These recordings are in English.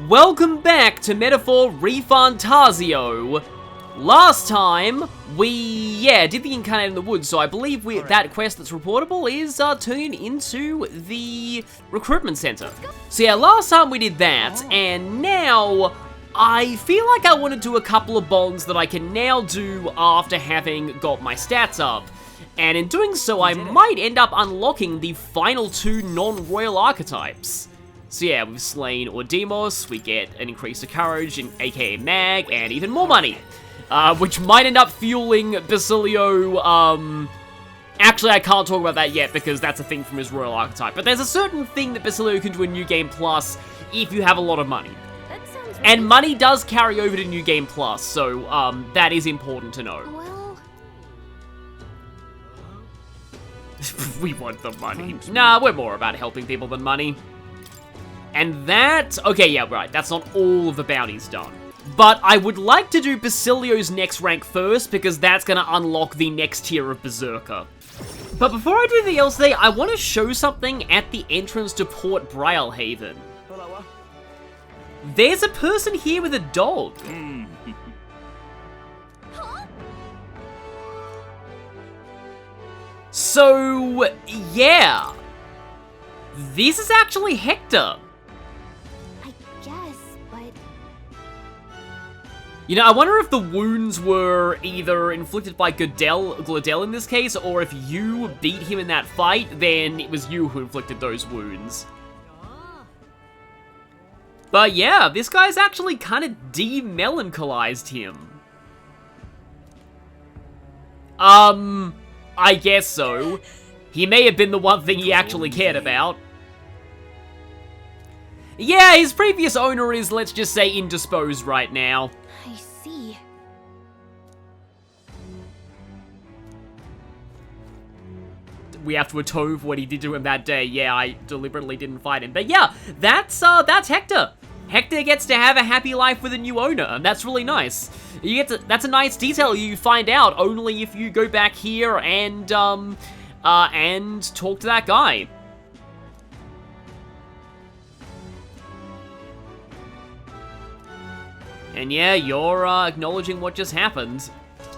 Welcome back to Metaphor ReFantazio. Last time, we, did the Incarnate in the Woods, so I believe that quest that's reportable is turning into the recruitment center. So yeah, last time we did that, and now I feel like I want to do a couple of bonds that I can now do after having got my stats up. And in doing so, I might end up unlocking the final two non-royal archetypes. So yeah, we've slain Ordemos, we get an increase to courage, aka mag, and even more money. Which might end up fueling Basilio, actually I can't talk about that yet because that's a thing from his royal archetype. But there's a certain thing that Basilio can do in New Game Plus if you have a lot of money. That sounds right. And money does carry over to New Game Plus, so that is important to know. Well, We want the money. Nah, we're more about helping people than money. And that... Okay, yeah, right. That's not all of the bounties done. But I would like to do Basilio's next rank first, because that's going to unlock the next tier of Berserker. But before I do anything else today, I want to show something at the entrance to Port Brialhaven. There's a person here with a dog. So, yeah. This is actually Hector. I guess, but... You know, I wonder if the wounds were either inflicted by Glodell in this case, or if you beat him in that fight, then it was you who inflicted those wounds. But yeah, this guy's actually kind of de-melancholized him. I guess so. He may have been the one thing he actually cared about. Yeah, his previous owner is, let's just say, indisposed right now. I see. We have to atone for what he did to him that day. Yeah, I deliberately didn't fight him. But yeah, that's Hector. Hector gets to have a happy life with a new owner, and that's really nice. You get to, that's a nice detail you find out only if you go back here and talk to that guy. And yeah, you're acknowledging what just happened.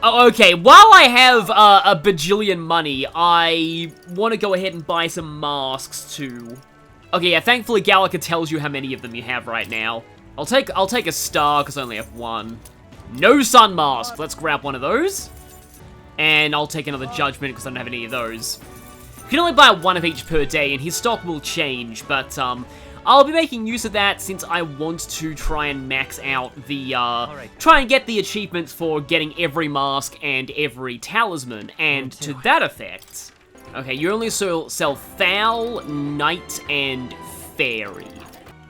Oh, okay, while I have a bajillion money, I want to go ahead and buy some masks too. Okay, yeah, thankfully Gallica tells you how many of them you have right now. I'll take a star because I only have one. No sun mask. Let's grab one of those. And I'll take another judgment because I don't have any of those. You can only buy one of each per day, and his stock will change, but I'll be making use of that since I want to try and max out the, try and get the achievements for getting every mask and every talisman, and to that effect... Okay, you only sell Foul, Knight, and Fairy.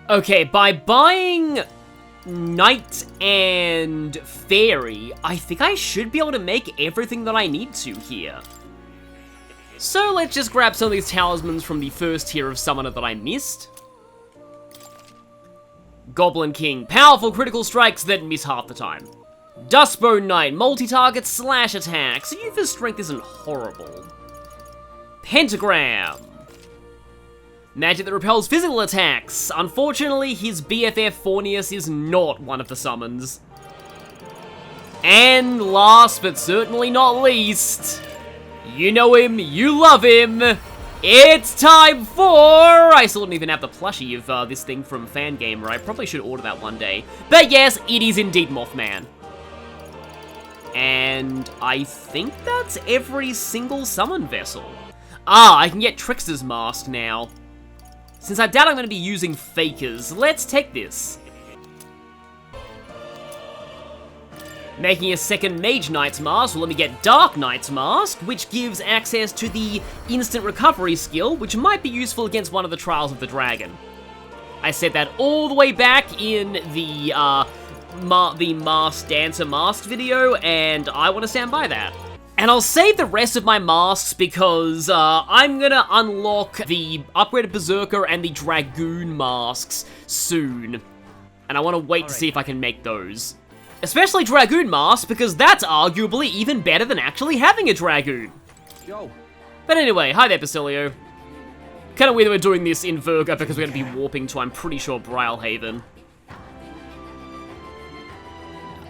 Okay, by buying Knight and Fairy, I think I should be able to make everything that I need to here. So let's just grab some of these talismans from the first tier of Summoner that I missed. Goblin King, powerful critical strikes that miss half the time. Dustbone Knight, multi-target slash attack, so Yufa's strength isn't horrible. Pentagram. Magic that repels physical attacks. Unfortunately, his BFF Fornius is not one of the summons. And last but certainly not least, you know him, you love him, it's time for... I still don't even have the plushie of this thing from Fangamer. I probably should order that one day. But yes, it is indeed Mothman. And I think that's every single summon vessel. Ah, I can get Trickster's Mask now. Since I doubt I'm going to be using Fakers, let's take this. Making a second Mage Knight's Mask will let me get Dark Knight's Mask, which gives access to the Instant Recovery skill, which might be useful against one of the Trials of the Dragon. I said that all the way back in the Masked Dancer Masked video, and I want to stand by that. And I'll save the rest of my masks because I'm gonna unlock the upgraded Berserker and the Dragoon masks soon. And I want to wait to see if I can make those. Especially Dragoon masks, because that's arguably even better than actually having a Dragoon. Yo. But anyway, hi there, Basilio. Kind of weird that we're doing this in Virga because we're going to be warping to, I'm pretty sure, Brialhaven.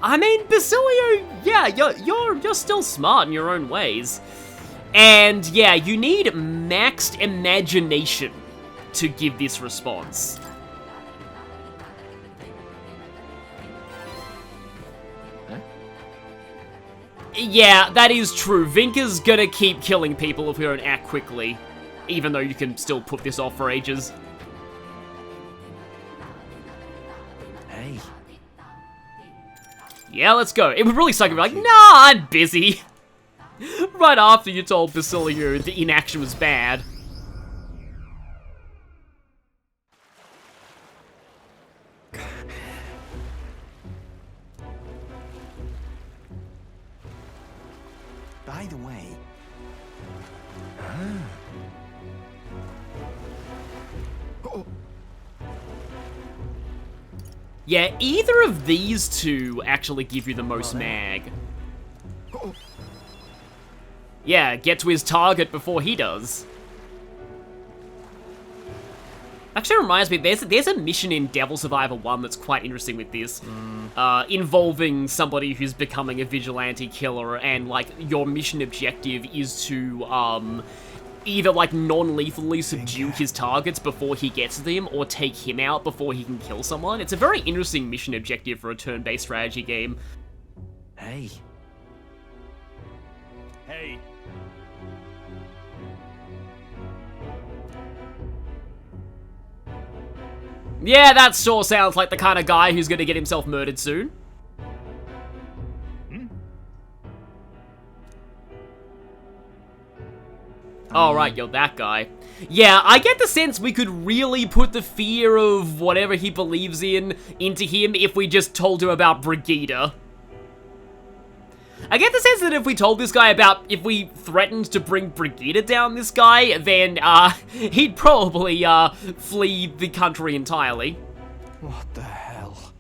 I mean, Basilio, yeah, you're still smart in your own ways. And yeah, you need maxed imagination to give this response. Huh? Yeah, that is true. Vinca's gonna keep killing people if we don't act quickly, even though you can still put this off for ages. Hey. Yeah, let's go. It would really suck if you're like, nah, I'm busy. Right after you told Basilio the inaction was bad. By the way... Oh. Yeah, either of these two actually give you the most mag. Oh. Yeah, get to his target before he does. Actually reminds me, there's a mission in Devil Survivor 1 that's quite interesting with this. Involving somebody who's becoming a vigilante killer, and, like, your mission objective is to, either, like, non-lethally subdue his targets before he gets to them, or take him out before he can kill someone. It's a very interesting mission objective for a turn-based strategy game. Hey. Hey. Yeah, that sure sounds like the kind of guy who's gonna get himself murdered soon. Oh, right, you're that guy. Yeah, I get the sense we could really put the fear of whatever he believes in into him if we just told him about Brigida. I get the sense that if we told this guy about, if we threatened to bring Brigida down this guy, then, he'd probably, flee the country entirely. What the hell?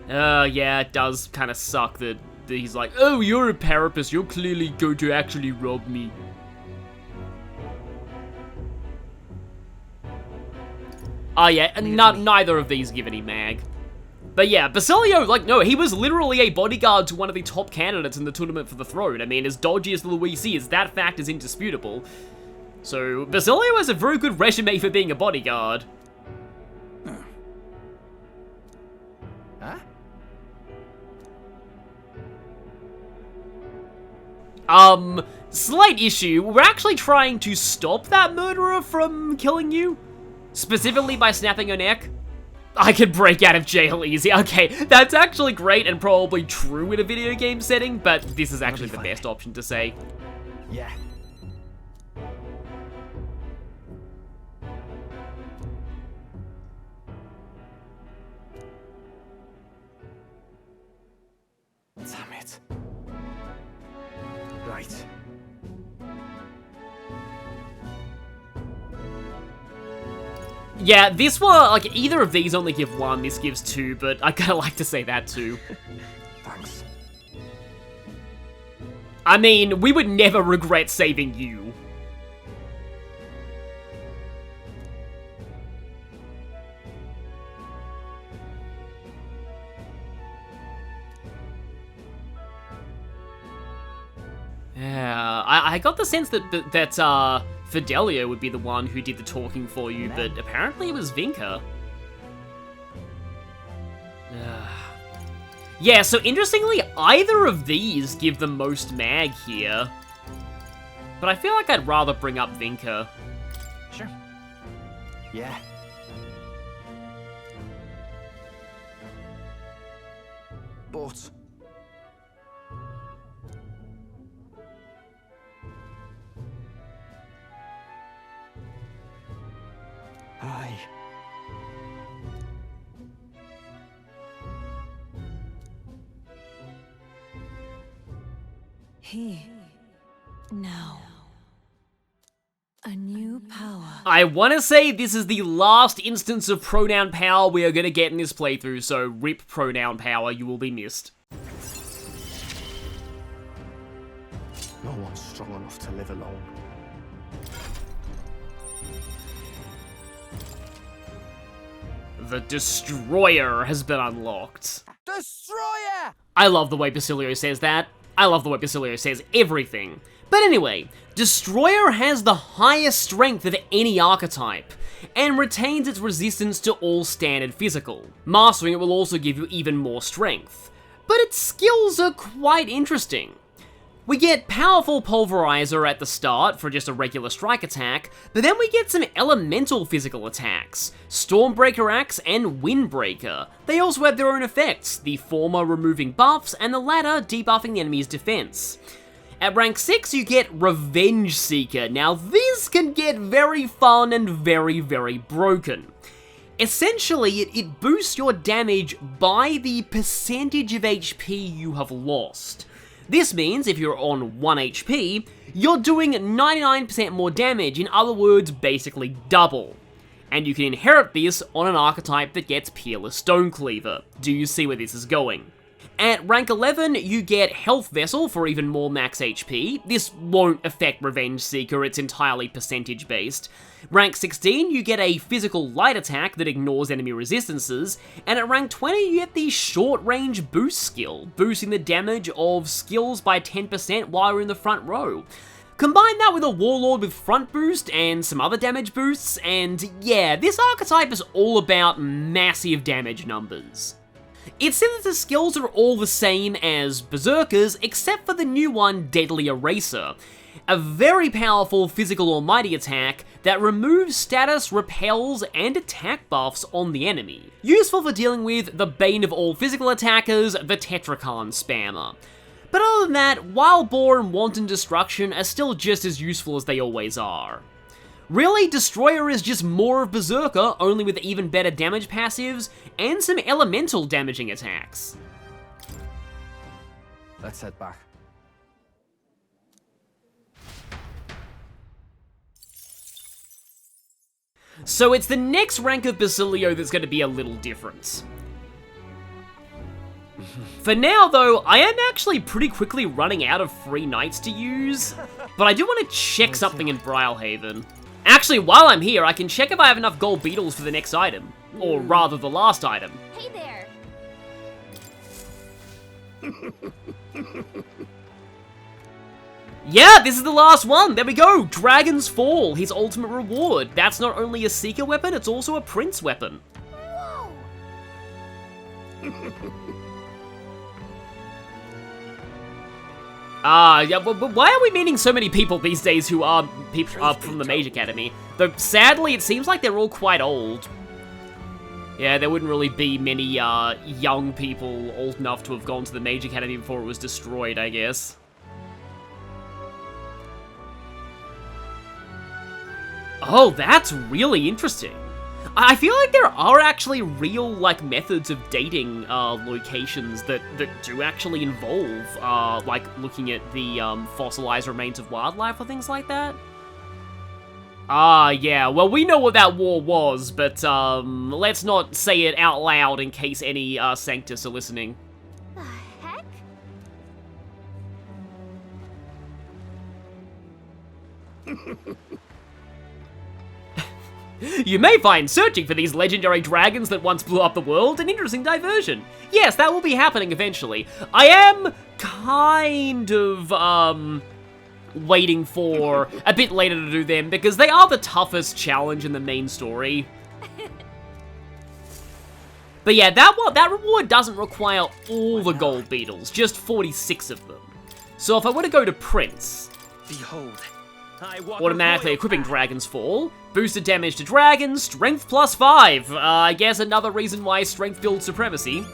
Yeah, it does kind of suck that he's like, oh, you're a parapus, you're clearly going to actually rob me. Oh, yeah, and neither of these give any mag. But yeah, Basilio, like, no, he was literally a bodyguard to one of the top candidates in the tournament for the throne. I mean, as dodgy as Luis is, that fact is indisputable. So, Basilio has a very good resume for being a bodyguard. Huh? Slight issue. We're actually trying to stop that murderer from killing you. Specifically by snapping her neck. I could break out of jail easy. Okay, that's actually great and probably true in a video game setting, but this is actually the best option to say. Yeah. Damn it. Right. Yeah, this one, like, either of these only give 1, this gives 2, but I kinda like to say that too. Thanks. I mean, we would never regret saving you. Yeah, I got the sense that Fidelio would be the one who did the talking for you, but apparently it was Vinca. Yeah, so interestingly, either of these give the most mag here. But I feel like I'd rather bring up Vinca. Sure. Yeah. But... Aye. Now. A new power. I want to say this is the last instance of pronoun power we are going to get in this playthrough, so rip pronoun power, you will be missed. No one's strong enough to live alone. The Destroyer has been unlocked. Destroyer! I love the way Basilio says that. I love the way Basilio says everything. But anyway, Destroyer has the highest strength of any archetype, and retains its resistance to all standard physical. Mastering it will also give you even more strength. But its skills are quite interesting. We get Powerful Pulverizer at the start for just a regular strike attack, but then we get some elemental physical attacks, Stormbreaker Axe and Windbreaker. They also have their own effects, the former removing buffs and the latter debuffing the enemy's defense. At rank 6 you get Revenge Seeker. Now this can get very fun and very, very broken. Essentially, it boosts your damage by the percentage of HP you have lost. This means if you're on 1 HP, you're doing 99% more damage, in other words, basically double. And you can inherit this on an archetype that gets Peerless Stonecleaver. Do you see where this is going? At rank 11, you get Health Vessel for even more max HP. This won't affect Revenge Seeker, it's entirely percentage based. Rank 16, you get a Physical Light Attack that ignores enemy resistances, and at rank 20, you get the Short Range Boost skill, boosting the damage of skills by 10% while you're in the front row. Combine that with a Warlord with front boost and some other damage boosts, and yeah, this archetype is all about massive damage numbers. It says that the skills are all the same as Berserker's, except for the new one, Deadly Eraser. A very powerful physical almighty attack that removes status, repels, and attack buffs on the enemy. Useful for dealing with the bane of all physical attackers, the Tetrakarn spammer. But other than that, Wild Boar and Wanton Destruction are still just as useful as they always are. Really, Destroyer is just more of Berserker, only with even better damage passives, and some elemental damaging attacks. Let's head back. So it's the next rank of Basilio that's going to be a little different. For now, though, I am actually pretty quickly running out of free knights to use, but I do want to check something in Brylehaven. Actually, while I'm here, I can check if I have enough gold beetles for the next item. Or rather, the last item. Hey there! Yeah, this is the last one! There we go! Dragon's Fall, his ultimate reward. That's not only a Seeker weapon, it's also a Prince weapon. Whoa! Yeah, but why are we meeting so many people these days who are from the Mage Academy? Though, sadly, it seems like they're all quite old. Yeah, there wouldn't really be many, young people old enough to have gone to the Mage Academy before it was destroyed, I guess. Oh, that's really interesting. I feel like there are actually real, like, methods of dating, locations that do actually involve, like, looking at the, fossilized remains of wildlife or things like that. Yeah, well, we know what that war was, but, let's not say it out loud in case any, Sanctus are listening. The heck? You may find searching for these legendary dragons that once blew up the world an interesting diversion. Yes, that will be happening eventually. I am kind of, waiting for a bit later to do them, because they are the toughest challenge in the main story. But yeah, that reward doesn't require all the gold beetles, just 46 of them. So if I were to go to Prince, Behold, automatically equipping Dragon's Fall, boosted damage to dragons, strength plus 5. I guess another reason why strength builds supremacy.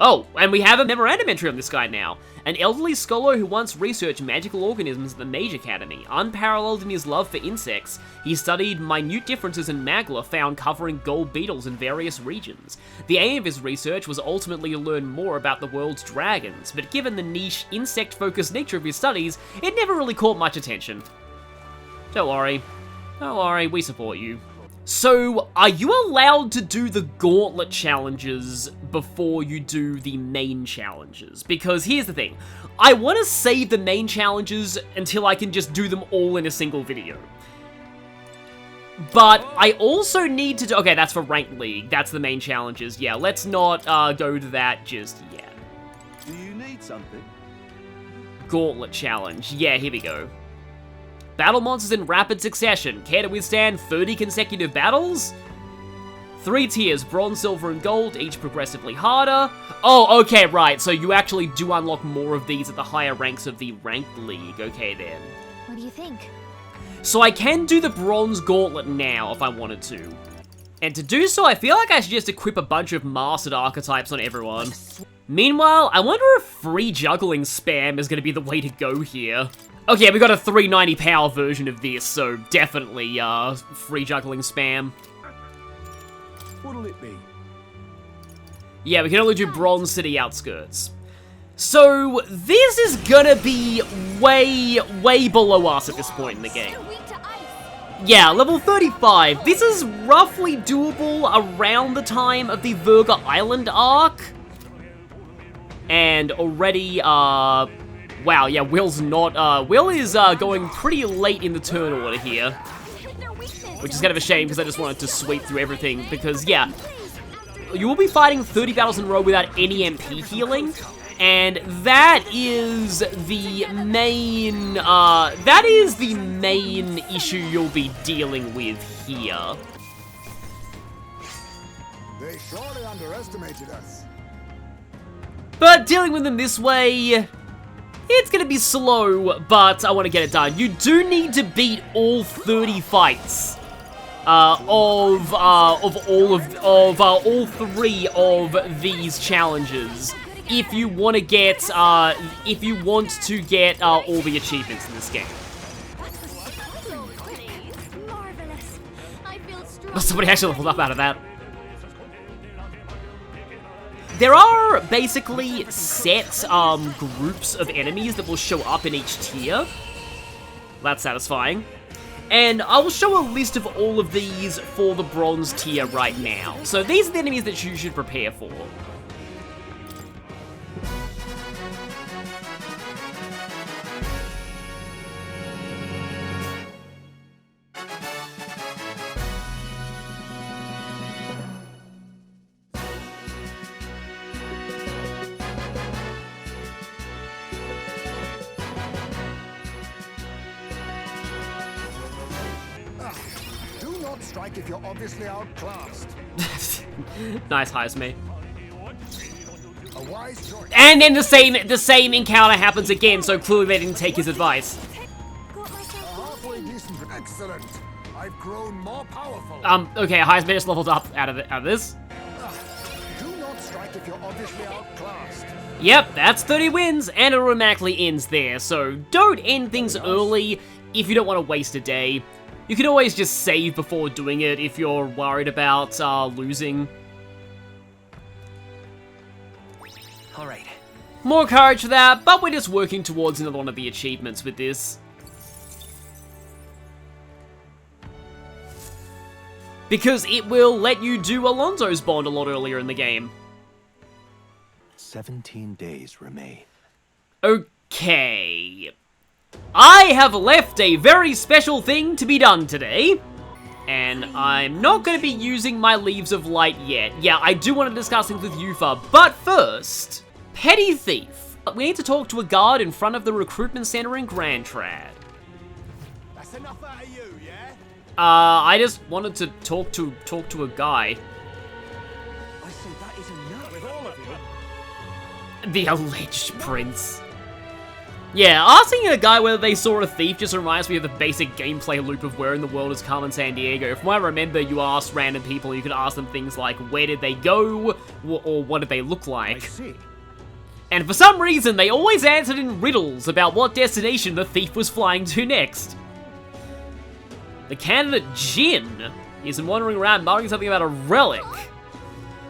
Oh, and we have a memorandum entry on this guy now. An elderly scholar who once researched magical organisms at the Mage Academy. Unparalleled in his love for insects, he studied minute differences in magla found covering gold beetles in various regions. The aim of his research was ultimately to learn more about the world's dragons, but given the niche, insect-focused nature of his studies, it never really caught much attention. Don't worry, we support you. So, are you allowed to do the Gauntlet challenges before you do the main challenges? Because here's the thing, I want to save the main challenges until I can just do them all in a single video. But I also need to do... Okay, that's for Ranked League. That's the main challenges. Yeah, let's not go to that just yet. Do you need something? Gauntlet challenge. Yeah, here we go. Battle monsters in rapid succession. Care to withstand 30 consecutive battles? 3 tiers, bronze, silver, and gold, each progressively harder. Oh, okay, right. So you actually do unlock more of these at the higher ranks of the Ranked League. Okay, then. What do you think? So I can do the bronze gauntlet now if I wanted to. And to do so, I feel like I should just equip a bunch of mastered archetypes on everyone. Meanwhile, I wonder if free juggling spam is going to be the way to go here. Okay, we got a 390 power version of this, so definitely free juggling spam. What'll it be? Yeah, we can only do Bronze City outskirts. So, this is gonna be way below us at this point in the game. Yeah, level 35. This is roughly doable around the time of the Virga Island arc. And already, wow, yeah, Will's not, Will is going pretty late in the turn order here. Which is kind of a shame, because I just wanted to sweep through everything, because, yeah, you will be fighting 30 battles in a row without any MP healing, and that is the main, issue you'll be dealing with here. They surely underestimated us. But dealing with them this way, it's gonna be slow, but I want to get it done. You do need to beat all 30 fights. All 3 of these challenges, if you want to get, all the achievements in this game. Somebody actually leveled up out of that. There are basically set groups of enemies that will show up in each tier. That's satisfying. And I will show a list of all of these for the bronze tier right now. So these are the enemies that you should prepare for. Strike if you're obviously outclassed. Nice, Heisme. A wise choice. And then the same encounter happens again, so clearly they didn't take his advice. Halfway decent. Excellent. I've grown more powerful. Okay, Heisme just leveled up out of this. Do not strike if you're obviously outclassed. Yep, that's 30 wins, and it automatically ends there, so don't end things early if you don't want to waste a day. You can always just save before doing it if you're worried about losing. Alright. More courage for that, but we're just working towards another one of the achievements with this. Because it will let you do Alonso's Bond a lot earlier in the game. 17 days remain. Okay. I have left a very special thing to be done today. And I'm not going to be using my Leaves of Light yet. Yeah, I do want to discuss things with Yufa, but first, Petty Thief. We need to talk to a guard in front of the recruitment center in Grand Trad. That's enough out of you, yeah? I just wanted to talk to a guy. I said that is enough. With all of you. The alleged prince. Yeah, asking a guy whether they saw a thief just reminds me of the basic gameplay loop of where in the world is Carmen Sandiego. From what I remember, you asked random people, you could ask them things like, where did they go, or what did they look like? I see. And for some reason, they always answered in riddles about what destination the thief was flying to next. The candidate, Jin, is wandering around muttering something about a relic.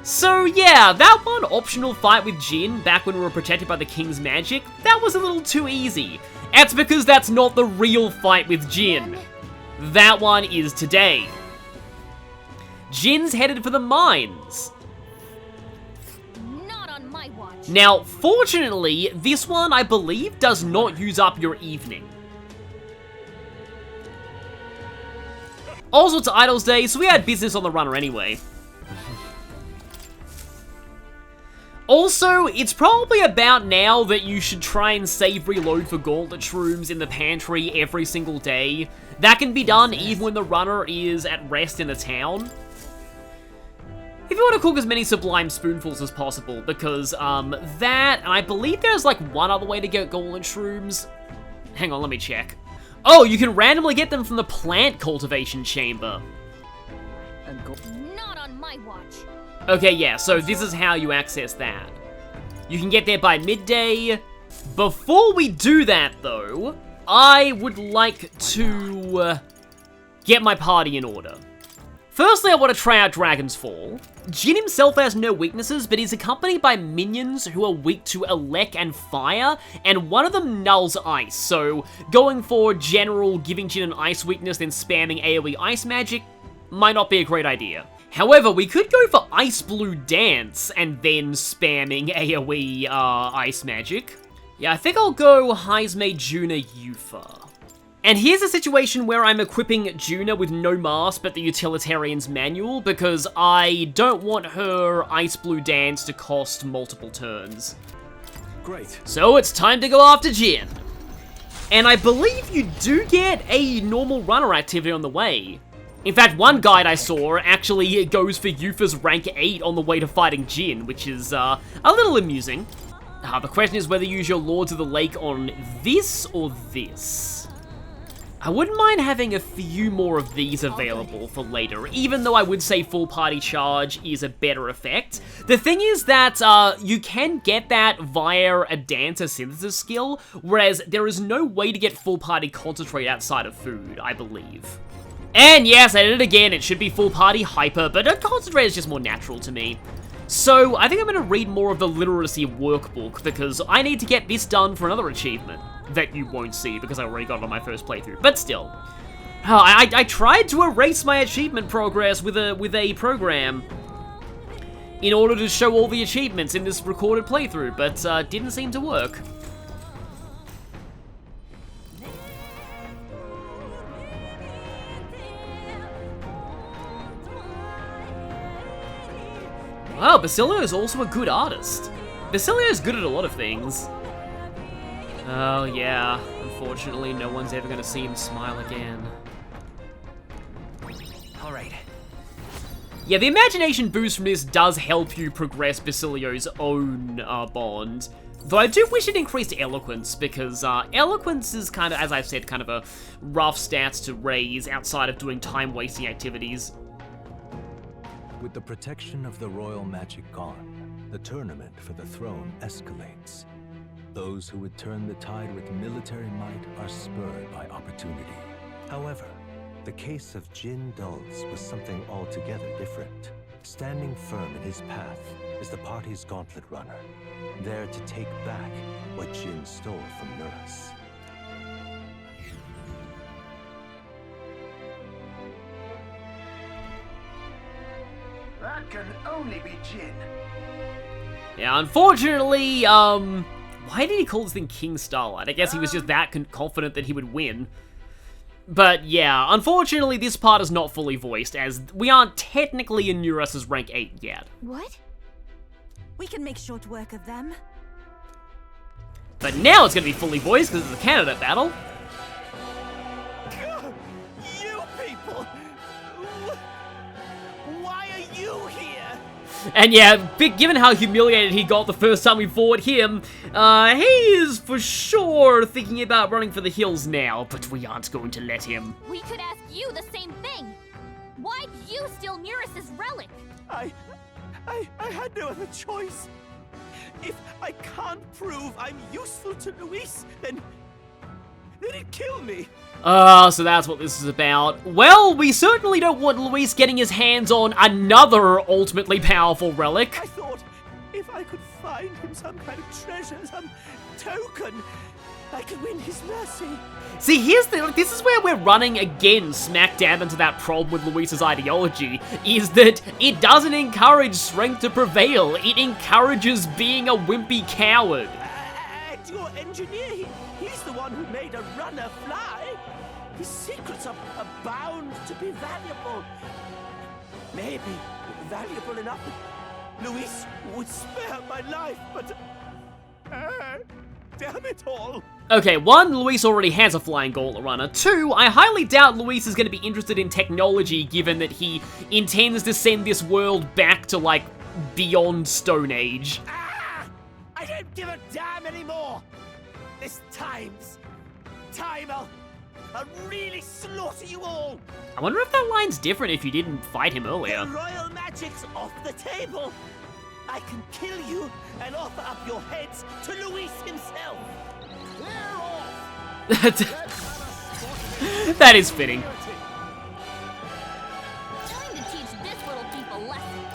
So yeah, that one optional fight with Jin, back when we were protected by the King's magic, that was a little too easy. That's because that's not the real fight with Jin. That one is today. Jin's headed for the mines. Not on my watch. Now, fortunately, this one, I believe, does not use up your evening. All sorts of idols day, so we had business on the runner anyway. Also, it's probably about now that you should try and save reload for Gauntlet shrooms in the pantry every single day. That can be done even when the runner is at rest in the town. If you want to cook as many Sublime spoonfuls as possible, because, that, and I believe there's, like, one other way to get Gauntlet shrooms. Hang on, let me check. Oh, you can randomly get them from the plant cultivation chamber. Not on my watch. Okay, yeah, so this is how you access that. You can get there by midday. Before we do that, though, I would like to get my party in order. Firstly, I want to try out Dragon's Fall. Jin himself has no weaknesses, but he's accompanied by minions who are weak to elect and fire, and one of them nulls ice, so going for general giving Jin an ice weakness then spamming AoE ice magic might not be a great idea. However, we could go for Ice Blue Dance and then spamming AoE ice magic. Yeah, I think I'll go Heisme Juna Yufa. And here's a situation where I'm equipping Juna with no mask but the Utilitarian's Manual, because I don't want her Ice Blue Dance to cost multiple turns. Great. So it's time to go after Jin. And I believe you do get a normal runner activity on the way. In fact, one guide I saw actually goes for Yufa's rank 8 on the way to fighting Jin, which is a little amusing. The question is whether you use your Lords of the Lake on this or this. I wouldn't mind having a few more of these available for later, even though I would say full party charge is a better effect. The thing is that you can get that via a dancer synthesis skill, whereas there is no way to get full party concentrate outside of food, I believe. And yes, I did it again, it should be full party hyper, but a concentrate is just more natural to me. So I think I'm going to read more of the literacy workbook, because I need to get this done for another achievement that you won't see because I already got it on my first playthrough, but still. I tried to erase my achievement progress with a program in order to show all the achievements in this recorded playthrough, but didn't seem to work. Wow, Basilio is also a good artist. Basilio is good at a lot of things. Oh yeah, unfortunately no one's ever gonna see him smile again. Alright. Yeah, the imagination boost from this does help you progress Basilio's own bond. Though I do wish it increased eloquence, because eloquence is kind of, as I've said, kind of a rough stats to raise outside of doing time-wasting activities. With the protection of the royal magic gone, the tournament for the throne escalates. Those who would turn the tide with military might are spurred by opportunity. However, the case of Jin Dulz was something altogether different. Standing firm in his path is the party's Gauntlet runner, there to take back what Jin stole from Neuras. That can only be Jin. Yeah, unfortunately, why did he call this thing King Starlight? I guess he was just that confident that he would win. But yeah, unfortunately this part is not fully voiced, as we aren't technically in Neuras' rank 8 yet. What? We can make short work of them. But now it's gonna be fully voiced because it's a candidate battle. You people! Why are you here? And yeah, given how humiliated he got the first time we fought him, he is for sure thinking about running for the hills now, but we aren't going to let him. We could ask you the same thing. Why'd you steal Neuras' relic? I had no other choice. If I can't prove I'm useful to Luis, then it'd kill me. So that's what this is about. Well, we certainly don't want Luis getting his hands on another ultimately powerful relic. I thought if I could find him some kind of treasure, some token, I could win his mercy. See, this is where we're running again smack dab into that problem with Luis's ideology, is that it doesn't encourage strength to prevail, it encourages being a wimpy coward. And your engineer, he's the one who made a runner fly. His secrets are bound to be valuable. Maybe valuable enough that Luis would spare my life, but... damn it all. Okay, 1, Luis already has a flying gauntlet runner. 2, I highly doubt Luis is going to be interested in technology given that he intends to send this world back to, like, beyond Stone Age. I don't give a damn anymore. This time I'll really slaughter you all. I wonder if that line's different if you didn't fight him earlier. The royal magic's off the table. I can kill you and offer up your heads to Luis himself. That is fitting. Time to teach this little thief a lesson.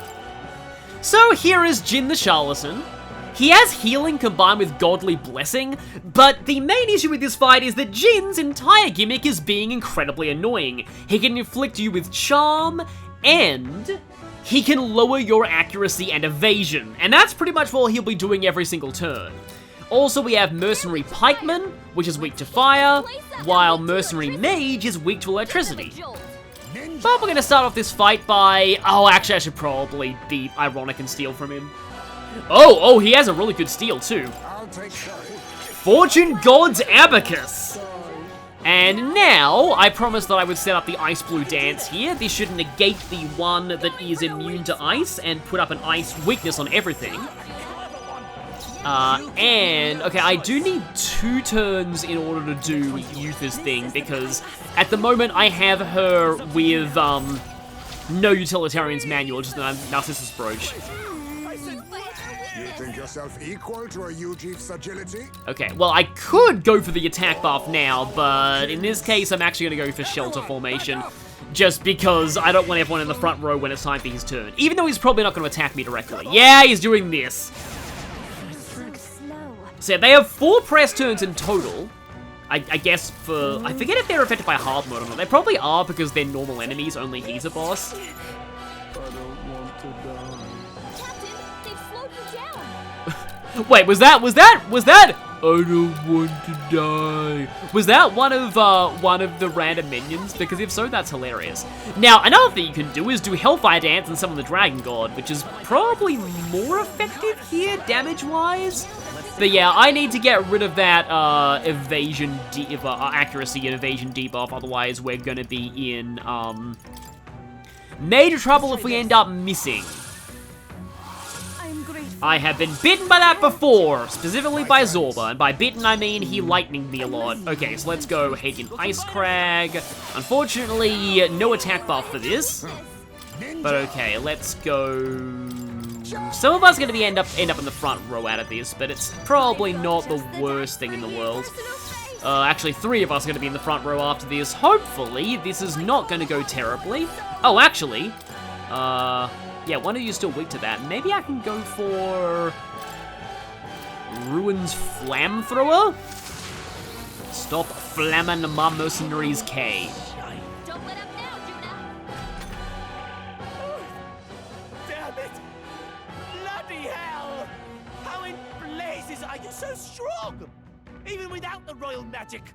So here is Jin the Charlatan. He has healing combined with godly blessing, but the main issue with this fight is that Jin's entire gimmick is being incredibly annoying. He can inflict you with charm, and he can lower your accuracy and evasion, and that's pretty much what he'll be doing every single turn. Also, we have Mercenary Pikeman, which is weak to fire, while Mercenary Mage is weak to electricity. But we're gonna start off this fight by... Oh, actually, I should probably be ironic and steal from him. Oh, he has a really good steal, too. Fortune God's Abacus. And now, I promised that I would set up the Ice Blue Dance here. This should negate the one that is immune to ice and put up an ice weakness on everything. Okay, I do need 2 turns in order to do Yutha's thing, because at the moment I have her with, no Utilitarian's Manual, just a Narcissus Brooch. You think yourself equal to a Yuji's agility? Okay, well, I could go for the attack buff now, but in this case, I'm actually going to go for Shelter Formation, just because I don't want everyone in the front row when it's time for his turn. Even though he's probably not going to attack me directly. Yeah, he's doing this. So they have 4 press turns in total. I guess for... I forget if they're affected by hard mode or not. They probably are because they're normal enemies, only he's a boss. Wait, was that? I don't want to die. Was that one of the random minions? Because if so, that's hilarious. Now, another thing you can do is do Hellfire Dance and summon the Dragon God, which is probably more effective here, damage-wise. But yeah, I need to get rid of that evasion accuracy and evasion debuff, otherwise we're gonna be in major trouble if we end up missing. I have been bitten by that before, specifically by Zorba, and by bitten I mean he lightninged me a lot. Okay, so let's go Hagen Ice Crag. Unfortunately, no attack buff for this. But okay, let's go... Some of us are going to end up in the front row out of this, but it's probably not the worst thing in the world. Actually, 3 of us are going to be in the front row after this. Hopefully, this is not going to go terribly. Oh, actually, yeah, one of you is still weak to that. Maybe I can go for... Ruin's Flamethrower? Stop flamming my mercenaries, K. Don't let up now, Juna. Damn it! Bloody hell! How in blazes are you so strong? Even without the royal magic?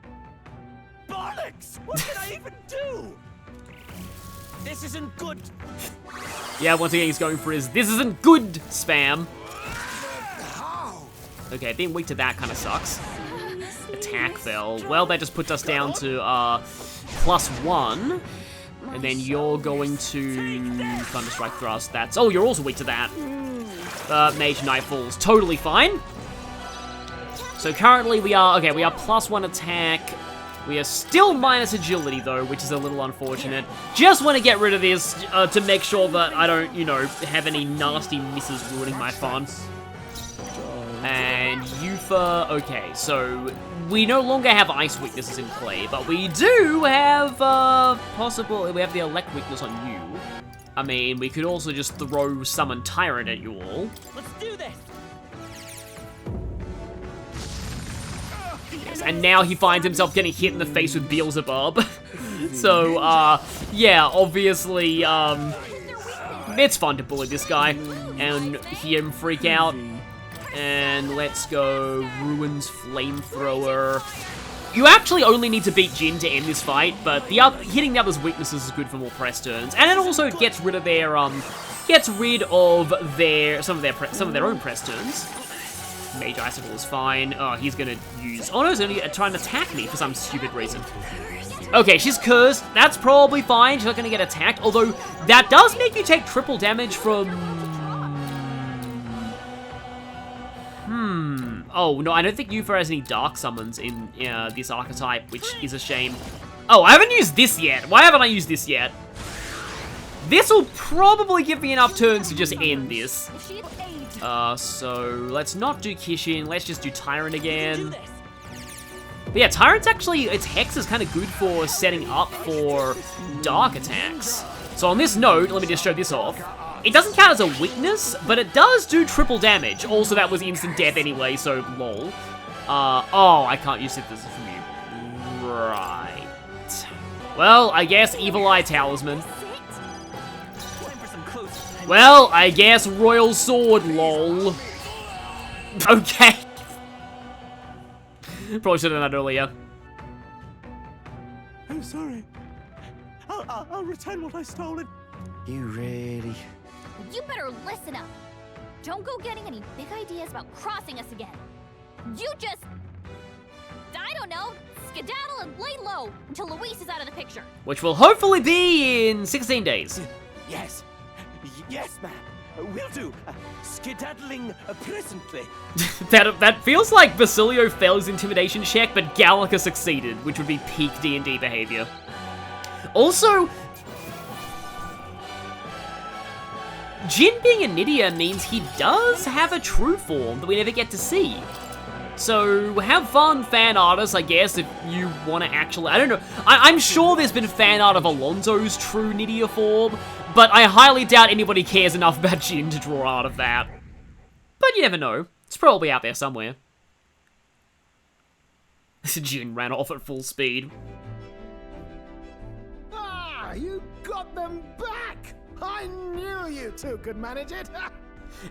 Bollocks! What can I even do? This isn't good. Yeah, once again, he's going for his "this isn't good" spam. Okay, being weak to that kind of sucks. Attack fell. Well, that just puts us down to +1. And then you're going to Thunderstrike Thrust. That's... Oh, you're also weak to that. Mage Nightfall's totally fine. So currently we are... Okay, we are +1 attack. We are still minus agility, though, which is a little unfortunate. Just want to get rid of this to make sure that I don't, you know, have any nasty misses ruining my fun. And Yutha... Okay, so we no longer have ice weaknesses in play, but we do have, we have the elect weakness on you. I mean, we could also just throw Summon Tyrant at you all. Let's do this. And now he finds himself getting hit in the face with Beelzebub. So, yeah, obviously, it's fun to bully this guy and hear him freak out. And let's go Ruin's Flamethrower. You actually only need to beat Jin to end this fight, but hitting the other's weaknesses is good for more press turns, and it also gets rid of their some of their own press turns. Mage Icicle is fine. Oh, he's gonna use... Oh no, he's only trying to attack me for some stupid reason. Okay, she's cursed. That's probably fine. She's not gonna get attacked, although that does make you take triple damage from... Oh, no, I don't think Yuffie has any Dark Summons in this archetype, which is a shame. Oh, I haven't used this yet. Why haven't I used this yet? This will probably give me enough turns to just end this. So let's not do Kishin. Let's just do Tyrant again. But yeah, Tyrant's actually, its Hex is kind of good for setting up for Dark attacks. So on this note, let me just show this off. It doesn't count as a weakness, but it does do triple damage. Also, that was instant death anyway, so lol. Oh, I can't use Synthesis from you. Right. Well, I guess Evil Eye Talisman. Well, I guess Royal Sword, lol. Okay. Probably should have done that earlier. I'm sorry. I'll return what I stolen. You really... You better listen up. Don't go getting any big ideas about crossing us again. You just... I don't know. Skedaddle and lay low until Luis is out of the picture. Which will hopefully be in 16 days. Yes. Yes, ma'am. Will do. Skedaddling presently. That feels like Basilio failed his intimidation check, but Gallica succeeded, which would be peak D&D behavior. Also, Jin being a Nydia means he does have a true form that we never get to see. So have fun, fan artists, I guess, if you want to actually... I don't know. I'm sure there's been fan art of Alonso's true Nydia form, but I highly doubt anybody cares enough about Jin to draw art of that. But you never know. It's probably out there somewhere. Jin ran off at full speed. Ah, you got them back! I knew you two could manage it!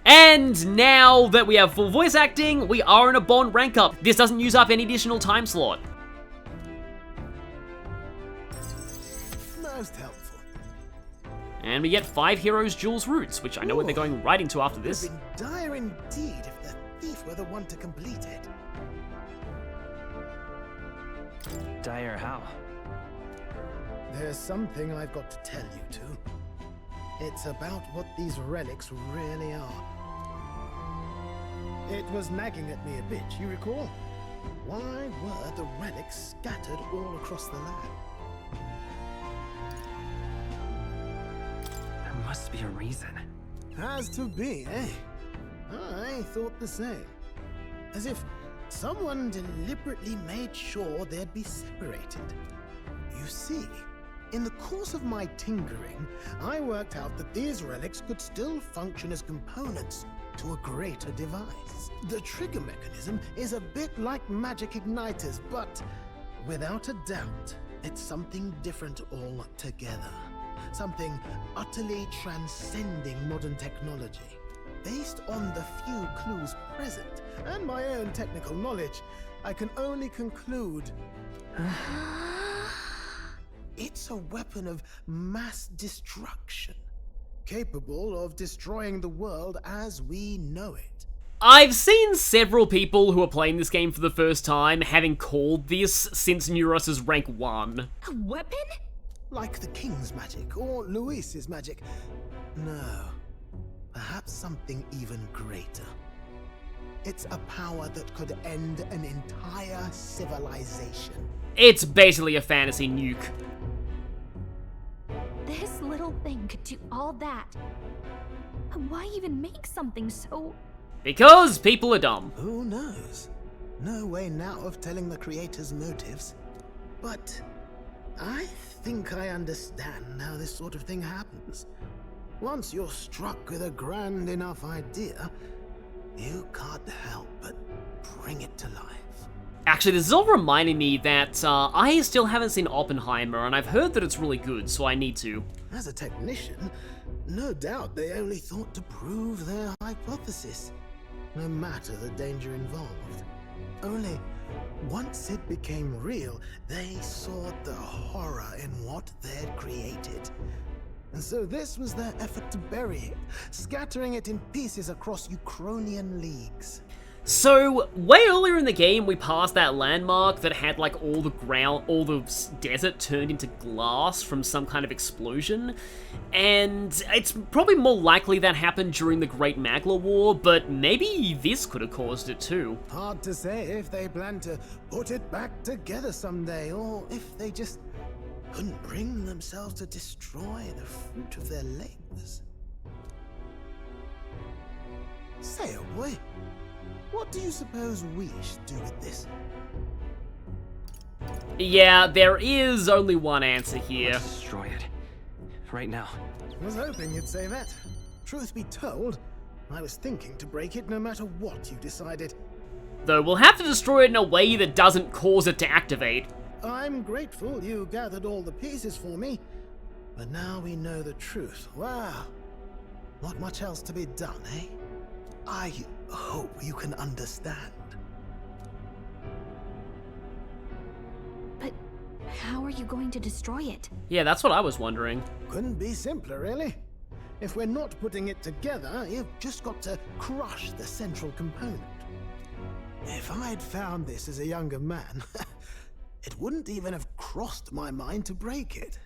And now that we have full voice acting, we are in a Bond rank up. This doesn't use up any additional time slot. Most helpful. And we get 5 Heroes Jules routes, which I know what they're going right into after this. It would have been dire indeed if the thief were the one to complete it. Dire how? There's something I've got to tell you two. It's about what these relics really are. It was nagging at me a bit, you recall? Why were the relics scattered all across the land? There must be a reason. Has to be, eh? I thought the same. As if someone deliberately made sure they'd be separated. You see, in the course of my tinkering, I worked out that these relics could still function as components to a greater device. The trigger mechanism is a bit like magic igniters, but without a doubt, it's something different altogether. Something utterly transcending modern technology. Based on the few clues present, and my own technical knowledge, I can only conclude... It's a weapon of mass destruction, capable of destroying the world as we know it. I've seen several people who are playing this game for the first time having called this since Neuras' rank 1. A weapon? Like the King's magic, or Luis's magic. No, perhaps something even greater. It's a power that could end an entire civilization. It's basically a fantasy nuke. This little thing could do all that. Why even make something so... Because people are dumb. Who knows? No way now of telling the creator's motives. But I think I understand how this sort of thing happens. Once you're struck with a grand enough idea, you can't help but bring it to life. Actually, this is all reminding me that I still haven't seen Oppenheimer, and I've heard that it's really good, so I need to. As a technician, no doubt they only thought to prove their hypothesis, no matter the danger involved. Only, once it became real, they saw the horror in what they'd created. And so this was their effort to bury it, scattering it in pieces across Ukrainian leagues. So, way earlier in the game, we passed that landmark that had, like, all the desert turned into glass from some kind of explosion, and it's probably more likely that happened during the Great Magla War, but maybe this could have caused it too. Hard to say if they plan to put it back together someday, or if they just couldn't bring themselves to destroy the fruit of their labors. Say, oh boy, what do you suppose we should do with this? Yeah, there is only one answer here. Let's destroy it. Right now. I was hoping you'd say that. Truth be told, I was thinking to break it no matter what you decided. Though we'll have to destroy it in a way that doesn't cause it to activate. I'm grateful you gathered all the pieces for me, but now we know the truth. Wow. Not much else to be done, eh? I hope you can understand. But how are you going to destroy it? Yeah, that's what I was wondering. Couldn't be simpler, really. If we're not putting it together, you've just got to crush the central component. If I'd found this as a younger man, it wouldn't even have crossed my mind to break it.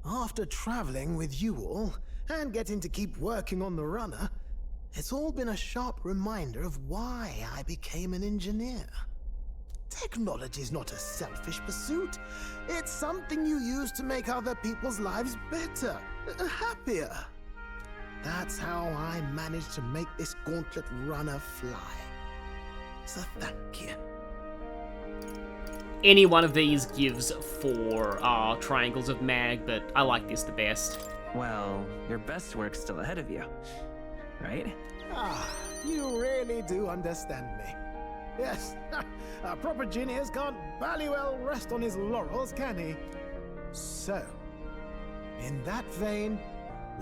After traveling with you all, and getting to keep working on the runner, it's all been a sharp reminder of why I became an engineer. Technology's not a selfish pursuit. It's something you use to make other people's lives better, happier. That's how I managed to make this Gauntlet runner fly. So thank you. Any one of these gives 4 triangles of mag, but I like this the best. Well, your best work's still ahead of you, right? Ah, you really do understand me. Yes, a proper genius can't bally well rest on his laurels, can he? So, in that vein,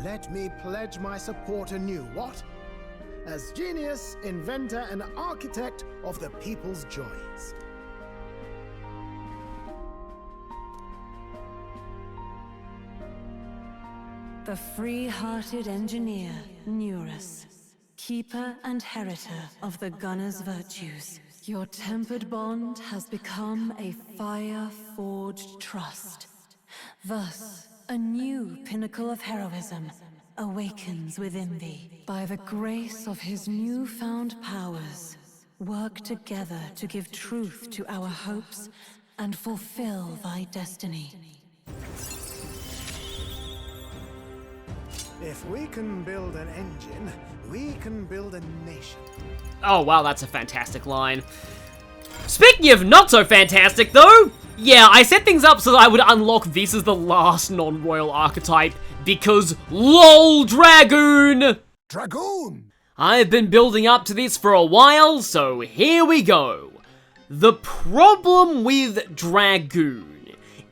let me pledge my support anew, what? As genius, inventor, and architect of the people's joys. The free-hearted engineer, Neuras, keeper and heritor of the gunner's virtues. Your tempered bond has become a fire-forged trust. Thus, a new pinnacle of heroism awakens within thee. By the grace of his newfound powers, work together to give truth to our hopes and fulfill thy destiny. If we can build an engine, we can build a nation. Oh wow, that's a fantastic line. Speaking of not so fantastic though, yeah, I set things up so that I would unlock this as the last non-royal archetype, because LOL Dragoon! Dragoon! I've been building up to this for a while, so here we go. The problem with Dragoon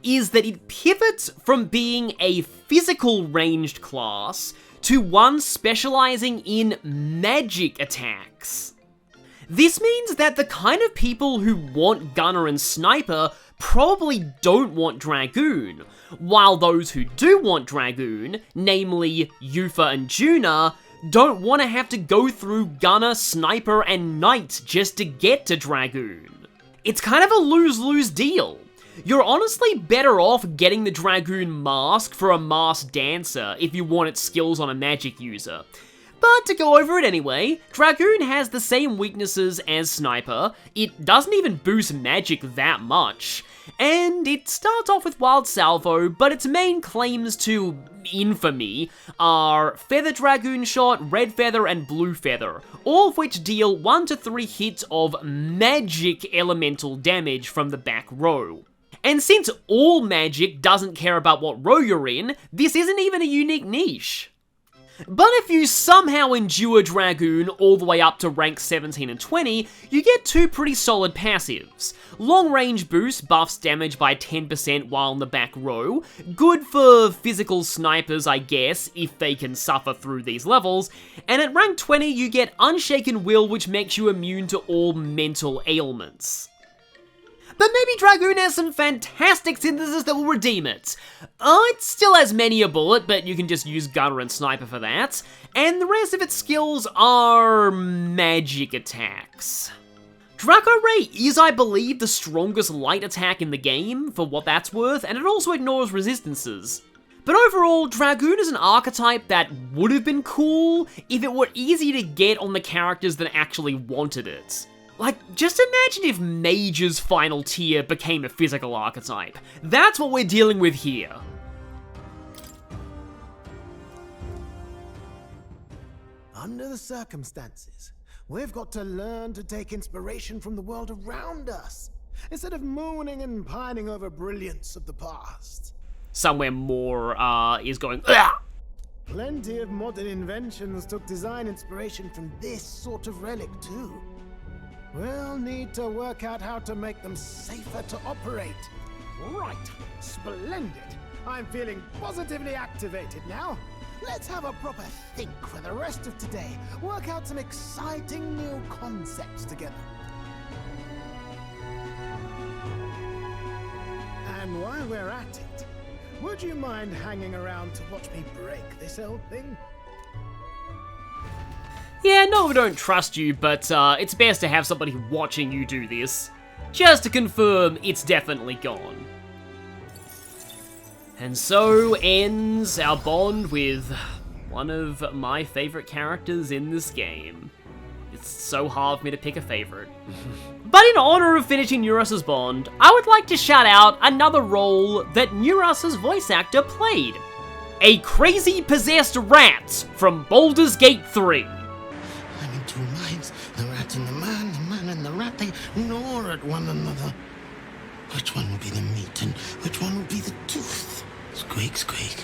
is that it pivots from being a physical ranged class to one specializing in magic attacks. This means that the kind of people who want Gunner and Sniper probably don't want Dragoon, while those who do want Dragoon, namely Yufa and Juna, don't want to have to go through Gunner, Sniper, and Knight just to get to Dragoon. It's kind of a lose-lose deal. You're honestly better off getting the Dragoon mask for a masked dancer if you want its skills on a magic user. But to go over it anyway, Dragoon has the same weaknesses as Sniper, it doesn't even boost magic that much, and it starts off with Wild Salvo, but its main claims to infamy are Feather Dragoon Shot, Red Feather, and Blue Feather, all of which deal 1 to 3 hits of magic elemental damage from the back row. And since all magic doesn't care about what row you're in, this isn't even a unique niche. But if you somehow endure Dragoon all the way up to rank 17 and 20, you get 2 pretty solid passives. Long range boost buffs damage by 10% while in the back row, good for physical snipers I guess, if they can suffer through these levels, and at rank 20 you get Unshaken Will, which makes you immune to all mental ailments. but maybe Dragoon has some fantastic synthesis that will redeem it. It still has many a bullet, but you can just use Gunner and Sniper for that, and the rest of its skills are magic attacks. Draco Ray is, I believe, the strongest light attack in the game, for what that's worth, and it also ignores resistances. But overall, Dragoon is an archetype that would have been cool if it were easy to get on the characters that actually wanted it. Like, just imagine if Mage's final tier became a physical archetype. That's what we're dealing with here. Under the circumstances, we've got to learn to take inspiration from the world around us, instead of mooning and pining over brilliance of the past. Somewhere more, is going, Ugh! Plenty of modern inventions took design inspiration from this sort of relic, too. We'll need to work out how to make them safer to operate. Right, splendid. I'm feeling positively activated now. Let's have a proper think for the rest of today. Work out some exciting new concepts together. And while we're at it, would you mind hanging around to watch me break this old thing? Yeah, no, we don't trust you, but it's best to have somebody watching you do this. Just to confirm, it's definitely gone. And so ends our bond with one of my favorite characters in this game. It's so hard for me to pick a favorite. But in honor of finishing Neuras' bond, I would like to shout out another role that Neuras' voice actor played. A crazy possessed rat from Baldur's Gate 3. I'm in two minds. The rat and the man and the rat, they gnaw at one another. Which one will be the meat and which one will be the tooth? Squeak, squeak.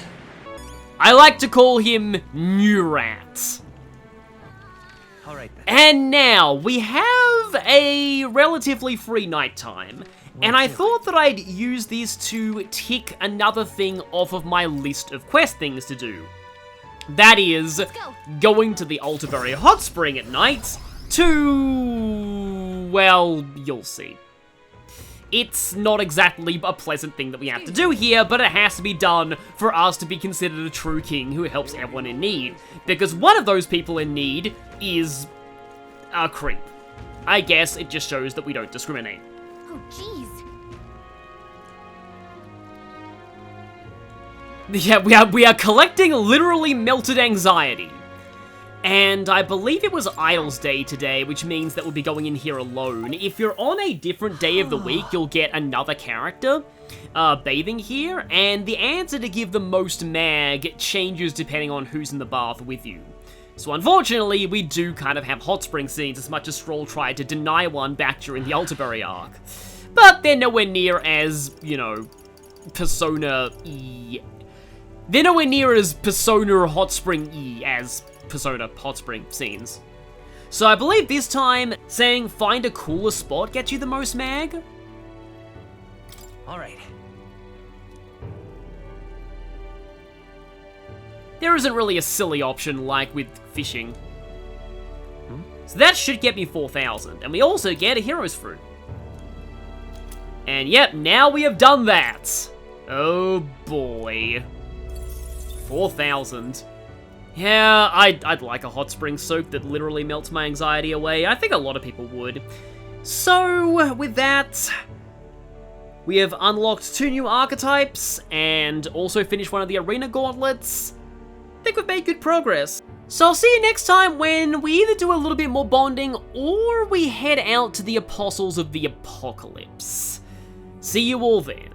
I like to call him Neuras. Alright then. And now, we have a relatively free nighttime, and I thought that I'd use these to tick another thing off of my list of quest things to do. That is, going to the Altaberry Hot Spring at night to... well, you'll see. It's not exactly a pleasant thing that we have to do here, but it has to be done for us to be considered a true king who helps everyone in need. Because one of those people in need is a creep. I guess it just shows that we don't discriminate. Oh, jeez. Yeah, we are collecting literally melted anxiety. And I believe it was Idol's Day today, which means that we'll be going in here alone. If you're on a different day of the week, you'll get another character bathing here, and the answer to give the most mag changes depending on who's in the bath with you. So unfortunately, we do kind of have hot spring scenes as much as Stroll tried to deny one back during the Altaberry arc. But they're nowhere near as, you know, Persona-y. They're nowhere near as Persona Hot Spring-y as Persona Hot Spring scenes. So I believe this time, saying find a cooler spot gets you the most mag? Alright. There isn't really a silly option like with fishing. So that should get me 4,000, and we also get a Hero's Fruit. And yep, now we have done that. Oh boy. 4,000. Yeah, I'd like a hot spring soak that literally melts my anxiety away. I think a lot of people would. So, with that, we have unlocked 2 new archetypes, and also finished one of the arena gauntlets. I think we've made good progress. So I'll see you next time when we either do a little bit more bonding, or we head out to the Apostles of the Apocalypse. See you all then.